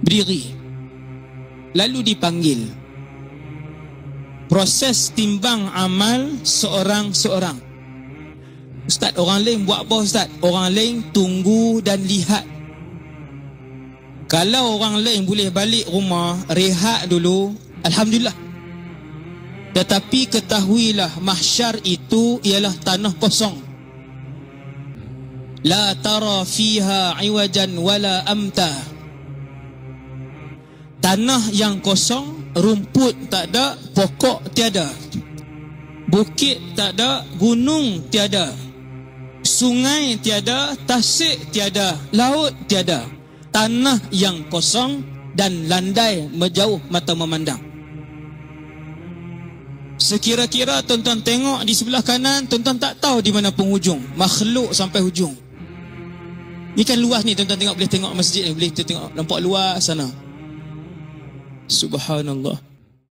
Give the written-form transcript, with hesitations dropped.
berdiri. Lalu dipanggil. Proses timbang amal seorang-seorang. Ustaz, orang lain buat apa Ustaz? Orang lain tunggu dan lihat. Kalau orang lain boleh balik rumah, rehat dulu, alhamdulillah. Tetapi ketahuilah, mahsyar itu ialah tanah kosong. La tara fiha iwajan wala amta. Tanah yang kosong, rumput tak ada, pokok tiada, bukit tak ada, gunung tiada, sungai tiada, tasik tiada, laut tiada. Tanah yang kosong dan landai menjauh mata memandang. Sekira-kira tuan-tuan tengok di sebelah kanan, tuan-tuan tak tahu di mana penghujung. Makhluk sampai hujung. Ni kan luas ni, tuan-tuan tengok, boleh tengok masjid ni, boleh tengok, nampak luas sana. Subhanallah.